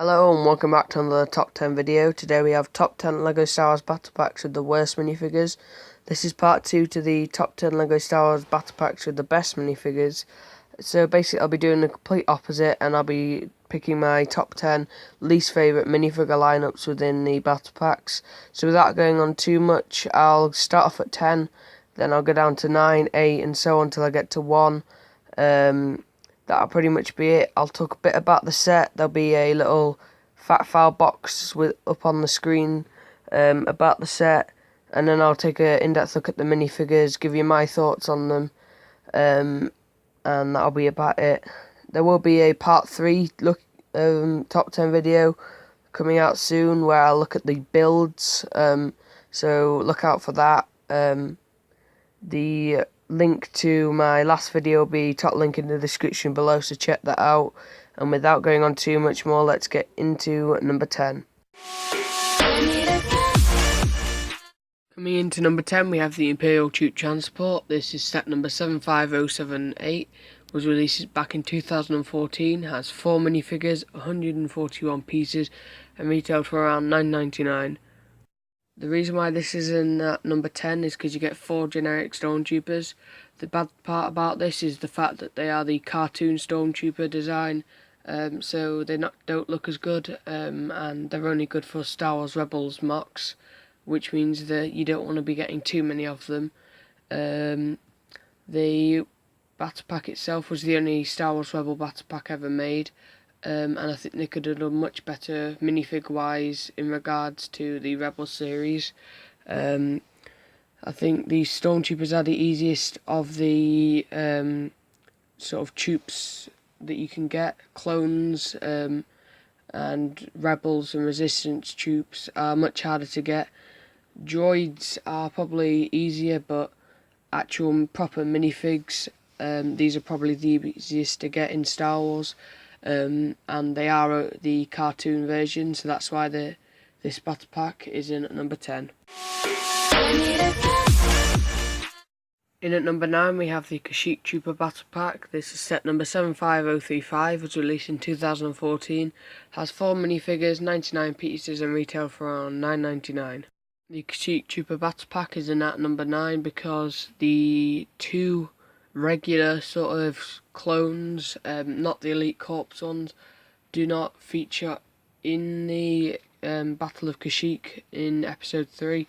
Hello and welcome back to another top 10 video. Today we have top 10 LEGO Star Wars battle packs with the worst minifigures. This is part 2 to the top 10 LEGO Star Wars battle packs with the best minifigures. So basically I'll be doing the complete opposite and I'll be picking my top 10 least favourite minifigure lineups within the battle packs. So without going on too much, I'll start off at 10, then I'll go down to 9, 8 and so on until I get to 1. That'll pretty much be it. I'll talk a bit about the set. There'll be a little fat file box up on the screen about the set, and then I'll take an in-depth look at the minifigures, give you my thoughts on them, and that'll be about it. There will be a part 3 top 10 video coming out soon where I'll look at the builds, so look out for that. The link to my last video will be top link in the description below, so check that out. And without going on too much more, let's get into number 10. Coming into number 10, we have the Imperial To Transport. This is set number 75078. Was released back in 2014. Has 4 minifigures, 141 pieces, and retailed for around $9.99. The reason why this is in number 10 is because you get 4 generic stormtroopers. The bad part about this is the fact that they are the cartoon stormtrooper design, so they don't look as good, and they're only good for Star Wars Rebels mocks, which means that you don't want to be getting too many of them. The battle pack itself was the only Star Wars Rebel battle pack ever made. And I think they could have done much better minifig wise in regards to the Rebel series. I think the Stormtroopers are the easiest of the sort of troops that you can get. Clones and Rebels and Resistance troops are much harder to get. Droids are probably easier, but actual proper minifigs, these are probably the easiest to get in Star Wars. And they are the cartoon version, so that's why this battle pack is in at number 10. In at number 9 we have the Kashyyyk Trooper battle pack. This is set number 75035, was released in 2014, has 4 minifigures, 99 pieces and retail for around $9.99. The Kashyyyk Trooper battle pack is in at number 9 because the 2 regular sort of clones, not the Elite Corps ones, do not feature in the Battle of Kashyyyk in episode 3.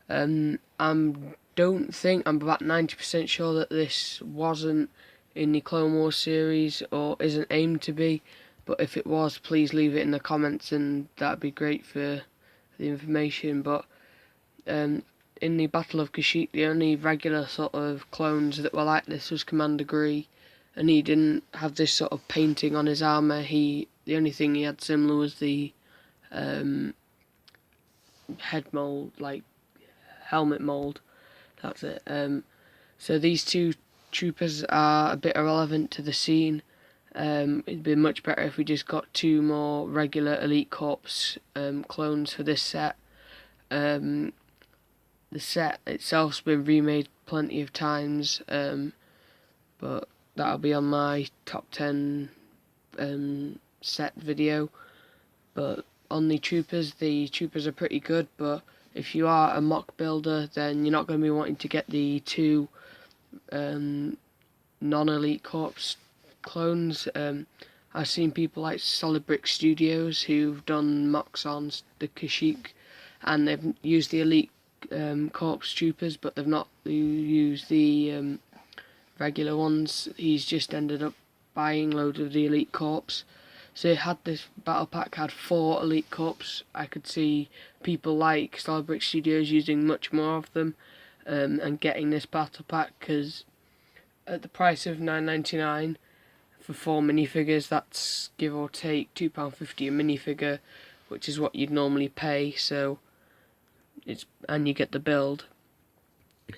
I'm about 90% sure that this wasn't in the Clone Wars series or isn't aimed to be, but if it was, please leave it in the comments and that'd be great for the information. But in the Battle of Kashyyyk, the only regular sort of clones that were like this was Commando, and he didn't have this sort of painting on his armour. The only thing he had similar was the head mould, like helmet mould. That's it. So these 2 troopers are a bit irrelevant to the scene. It'd be much better if we just got 2 more regular Elite Corps clones for this set. The set itself's been remade plenty of times, but that'll be on my top 10 set video. But on the troopers are pretty good, but if you are a mock builder, then you're not going to be wanting to get the 2 non-Elite Corps clones. I've seen people like Solid Brick Studios who've done mocks on the Kashyyyk, and they've used the Elite Corps troopers, but they've not used the regular ones. He's just ended up buying loads of the Elite Corps. So this battle pack had 4 Elite Corps. I could see people like Solid Brick Studios using much more of them, and getting this battle pack, because at the price of $9.99 for 4 minifigures, that's give or take £2.50 a minifigure, which is what you'd normally pay. So and you get the build.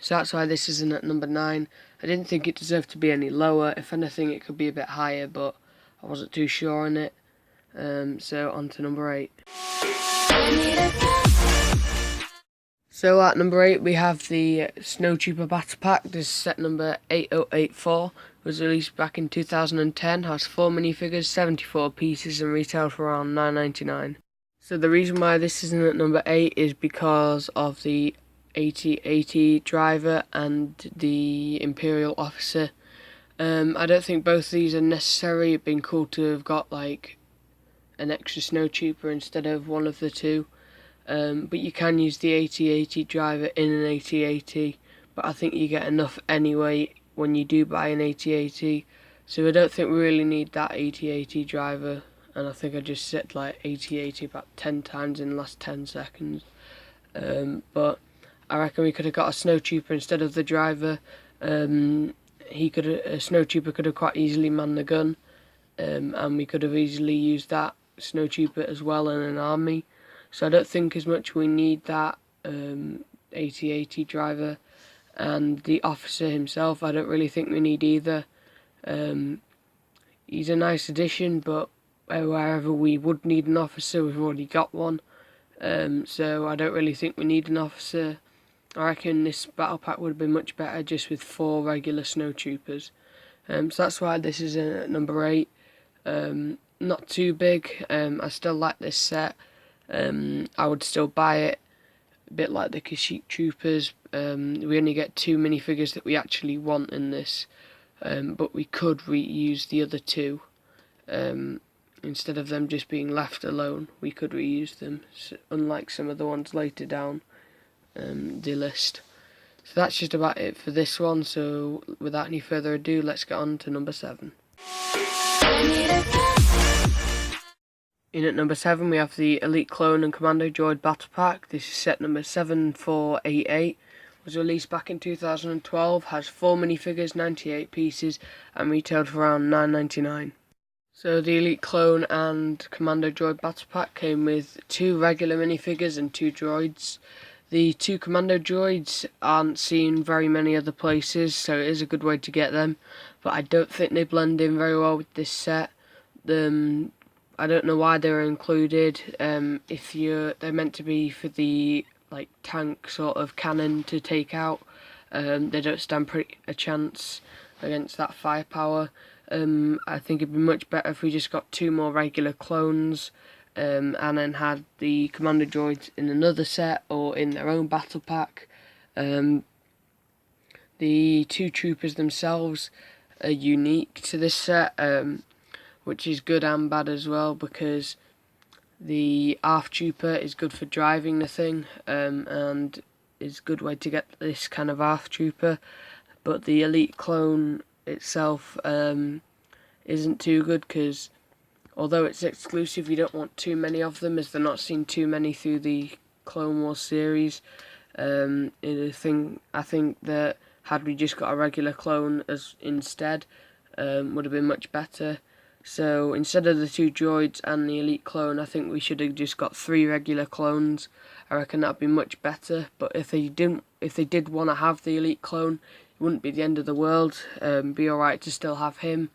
So that's why this isn't at number 9. I didn't think it deserved to be any lower. If anything, it could be a bit higher, but I wasn't too sure on it. So on to number 8. So at number 8 we have the Snow Trooper battle pack. This is set number 8084. was released back in 2010, has 4 minifigures, 74 pieces, and retailed for around $9.99. So the reason why this isn't at number 8 is because of the 8080 driver and the Imperial officer. I don't think both of these are necessary. It'd been cool to have got like an extra snow trooper instead of one of the two. But you can use the 8080 driver in an 8080, but I think you get enough anyway when you do buy an 8080, so I don't think we really need that 8080 driver, and I think I just said like 8080 about 10 times in the last 10 seconds. But I reckon we could have got a snow trooper instead of the driver. A snow trooper could have quite easily manned the gun, and we could have easily used that snow trooper as well in an army. So I don't think as much we need that 8080 driver, and the officer himself I don't really think we need either. He's a nice addition, but wherever we would need an officer we've already got one, so I don't really think we need an officer. I reckon this battle pack would have been much better just with 4 regular snow troopers. So that's why this is at number 8. Not too big. I still like this set. I would still buy it, a bit like the Kashyyyk Troopers. We only get 2 minifigures that we actually want in this, but we could reuse the other 2. Instead of them just being left alone, we could reuse them, unlike some of the ones later down the list. So that's just about it for this one, so without any further ado, let's get on to number 7. In at number 7 we have the Elite Clone and Commando Droid Battle Pack. This is set number 7488. Was released back in 2012, has 4 minifigures, 98 pieces, and retailed for around $9.99. So the Elite Clone and Commando Droid Battle Pack came with 2 regular minifigures and 2 droids. The 2 Commando droids aren't seen very many other places, so it is a good way to get them, but I don't think they blend in very well with this set. I don't know why they were included. They're meant to be for the like tank sort of cannon to take out. They don't stand a chance against that firepower. I think it'd be much better if we just got 2 more regular clones, and then had the Commando droids in another set or in their own battle pack. The 2 troopers themselves are unique to this set, which is good and bad as well, because the ARF Trooper is good for driving the thing, and is a good way to get this kind of ARF Trooper, but the Elite Clone itself isn't too good, because although it's exclusive you don't want too many of them, as they're not seen too many through the Clone Wars series. I think that had we just got a regular clone as instead, would have been much better. So instead of the 2 droids and the Elite Clone, I think we should have just got 3 regular clones. I reckon that'd be much better. But if they did want to have the Elite Clone, it wouldn't be the end of the world. Be alright to still have him.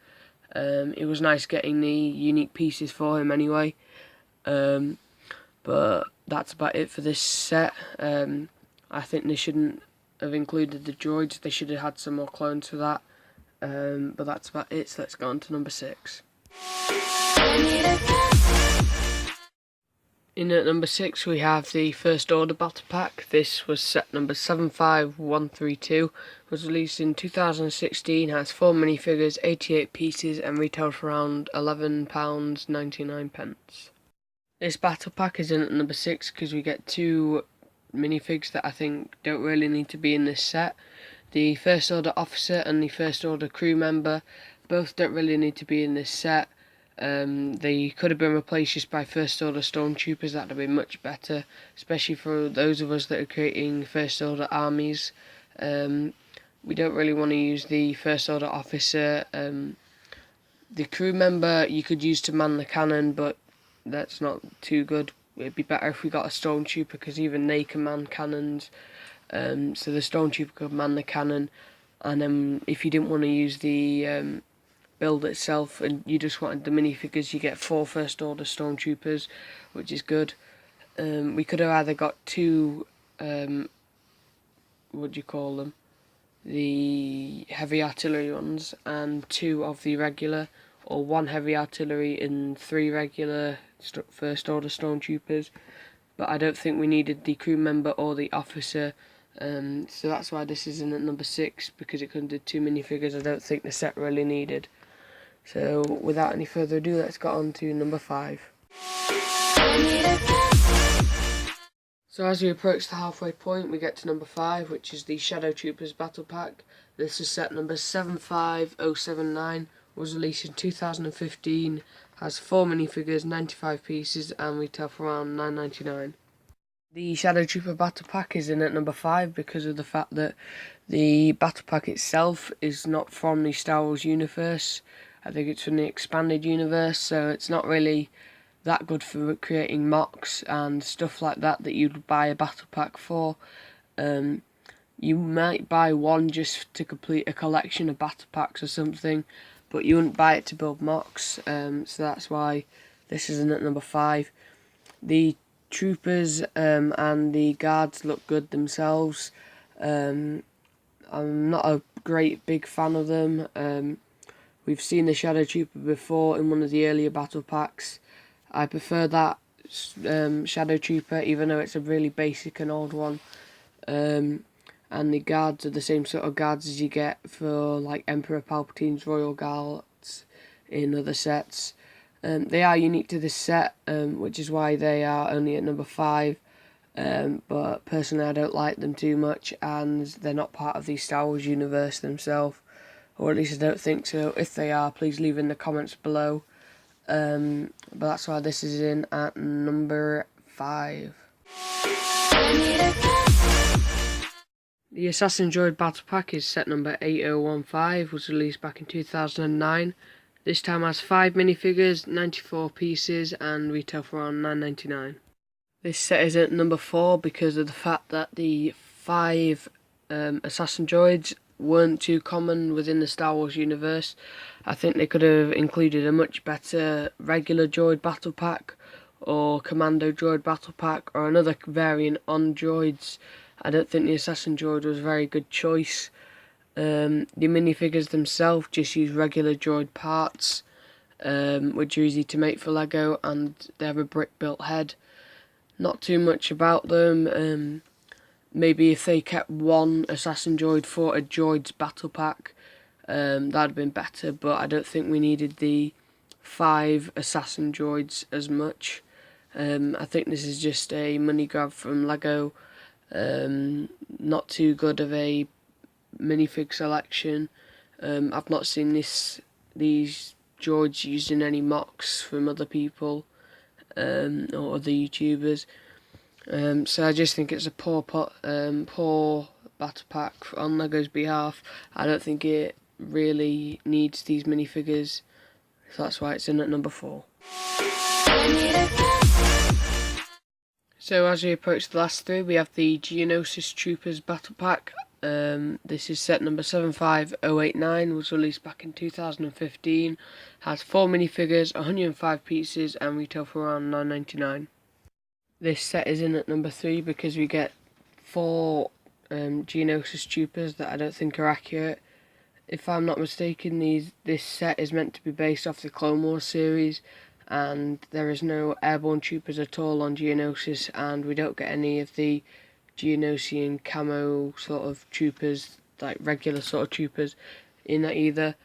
It was nice getting the unique pieces for him anyway. But that's about it for this set. I think they shouldn't have included the droids. They should have had some more clones for that. But that's about it, so let's go on to number 6. In at number 6 we have the First Order Battle Pack. This was set number 75132, was released in 2016, has 4 minifigures, 88 pieces, and retailed for around £11.99. This battle pack is in at number 6 because we get 2 minifigs that I think don't really need to be in this set. The First Order Officer and the First Order Crew Member both don't really need to be in this set. They could have been replaced just by First Order Stormtroopers. That would have been much better, especially for those of us that are creating First Order armies. We don't really want to use the First Order Officer. The Crew Member you could use to man the cannon, but that's not too good. It'd be better if we got a Stormtrooper, because even they can man cannons. So the Stormtrooper could man the cannon, and then if you didn't want to use the build itself and you just wanted the minifigures, you get 4 First Order Stormtroopers, which is good. We could have either got 2, what do you call them? the heavy artillery ones and 2 of the regular, or 1 heavy artillery and 3 regular first order stormtroopers. But I don't think we needed the crew member or the officer, so that's why this isn't at number 6, because it couldn't do 2 minifigures I don't think the set really needed. So without any further ado, let's get on to number 5. So as we approach the halfway point, we get to number 5, which is the Shadow Troopers Battle Pack. This is set number 75079, was released in 2015, has 4 minifigures, 95 pieces, and retail for around $9.99. The Shadow Trooper Battle Pack is in at number 5 because of the fact that the Battle Pack itself is not from the Star Wars universe. I think it's from the expanded universe, so it's not really that good for creating mocks and stuff like that you'd buy a battle pack for. You might buy one just to complete a collection of battle packs or something, but you wouldn't buy it to build mocks, so that's why this isn't at number 5. The troopers and the guards look good themselves. I'm not a great big fan of them. We've seen the Shadow Trooper before in one of the earlier battle packs. I prefer that Shadow Trooper, even though it's a really basic and old one. And the guards are the same sort of guards as you get for like Emperor Palpatine's Royal Guards in other sets. They are unique to this set, which is why they are only at number 5. But personally I don't like them too much, and they're not part of the Star Wars universe themselves. Or at least I don't think so. If they are, please leave in the comments below. But that's why this is in at number 5. The Assassin Droid Battle Pack is set number 8015, was released back in 2009. This time has 5 minifigures, 94 pieces, and retail for around $9.99. This set is at number 4 because of the fact that the 5 Assassin Droids weren't too common within the Star Wars universe. I think they could have included a much better regular droid battle pack, or Commando droid battle pack, or another variant on droids. I don't think the Assassin Droid was a very good choice. The minifigures themselves just use regular droid parts, which are easy to make for Lego, and they have a brick built head. Not too much about them. Maybe if they kept one Assassin Droid for a Droids battle pack, that'd have been better, but I don't think we needed the 5 Assassin Droids as much. I think this is just a money grab from Lego. Not too good of a minifig selection. I've not seen these droids used in any mocks from other people or other YouTubers. So I just think it's a poor battle pack on Lego's behalf. I don't think it really needs these minifigures, so that's why it's in at number 4. So as we approach the last 3, we have the Geonosis Troopers Battle Pack. This is set number 75089, was released back in 2015, has 4 minifigures, 105 pieces, and retail for around $9.99. This set is in at number 3 because we get 4 Geonosis Troopers that I don't think are accurate. If I'm not mistaken, this set is meant to be based off the Clone Wars series, and there is no airborne troopers at all on Geonosis, and we don't get any of the Geonosian camo sort of troopers, like regular sort of troopers, in that either.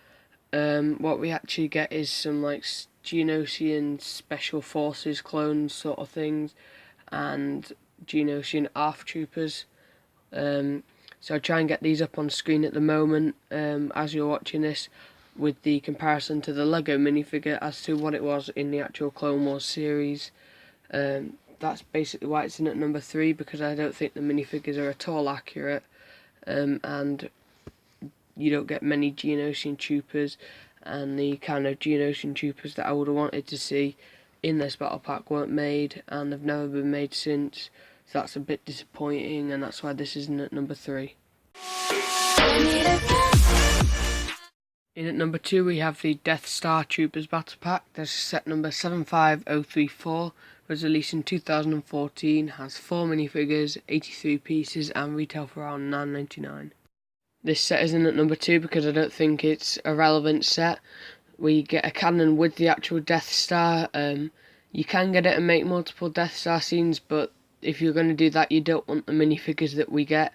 What we actually get is some like Geonosian Special Forces clones sort of things, and Geonosian ARF troopers. So I try and get these up on screen at the moment as you're watching this, with the comparison to the Lego minifigure as to what it was in the actual Clone Wars series. That's basically why it's in at number 3, because I don't think the minifigures are at all accurate, and you don't get many Geonosian troopers, and the kind of Geonosian troopers that I would have wanted to see in this battle pack weren't made, and have never been made since, so that's a bit disappointing, and that's why this isn't at number 3. In at number 2 we have the Death Star Troopers Battle Pack. This is set number 75034, was released in 2014, has 4 minifigures, 83 pieces, and retail for around $9.99. This set isn't at number 2 because I don't think it's a relevant set. We get a cannon with the actual Death Star. You can get it and make multiple Death Star scenes, but if you're going to do that, you don't want the minifigures that we get.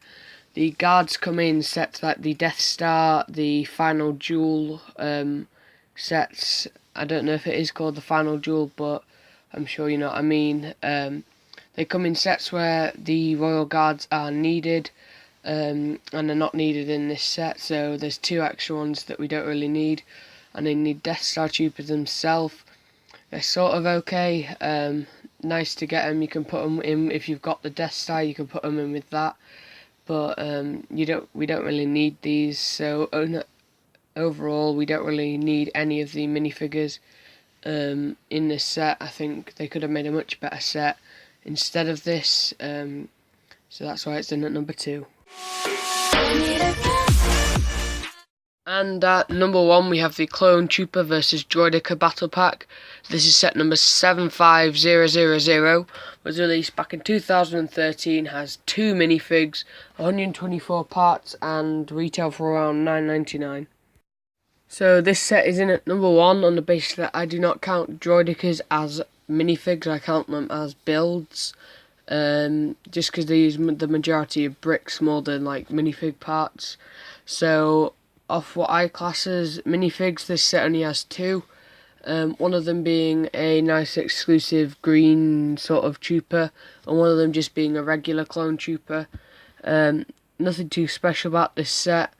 The guards come in sets like the Death Star, the Final Duel sets. I don't know if it is called the Final Duel, but I'm sure you know what I mean. They come in sets where the Royal Guards are needed, and they're not needed in this set, so there's 2 extra ones that we don't really need, and they need Death Star Troopers themselves. They're sort of okay, nice to get them. You can put them in if you've got the Death Star, you can put them in with that, but we don't really need these, so overall we don't really need any of the minifigures in this set. I think they could have made a much better set instead of this, so that's why it's in at number 2. And at number 1 we have the Clone Trooper vs Droid Battle Pack. This is set number 75000, was released back in 2013, has 2 minifigs, 124 parts, and retail for around $9.99. So this set is in at number 1 on the basis that I do not count droidicas as minifigs, I count them as builds, just because they use the majority of bricks more than like minifig parts. So off what I class as minifigs, this set only has 2, one of them being a nice exclusive green sort of trooper, and one of them just being a regular clone trooper. Nothing too special about this set.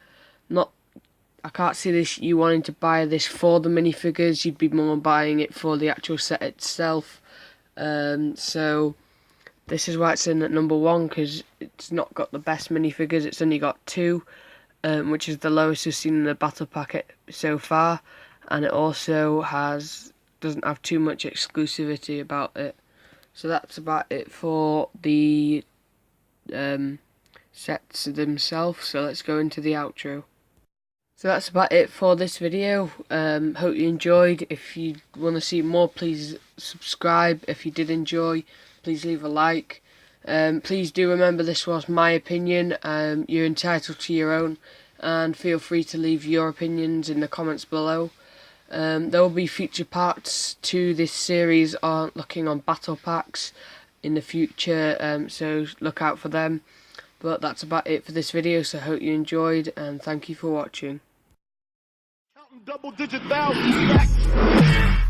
I can't see you wanting to buy this for the minifigures. You'd be more buying it for the actual set itself. So this is why it's in at number 1, because it's not got the best minifigures. It's only got 2, which is the lowest we've seen in the battle packet so far, and it also doesn't have too much exclusivity about it. So that's about it for the sets themselves. So let's go into the outro. So that's about it for this video. Hope you enjoyed. If you want to see more, please subscribe. If you did enjoy, please leave a like. Please do remember this was my opinion. You're entitled to your own, and feel free to leave your opinions in the comments below. There will be future parts to this series on looking on battle packs in the future, so look out for them. But that's about it for this video, so I hope you enjoyed, and thank you for watching. Double-digit thousands.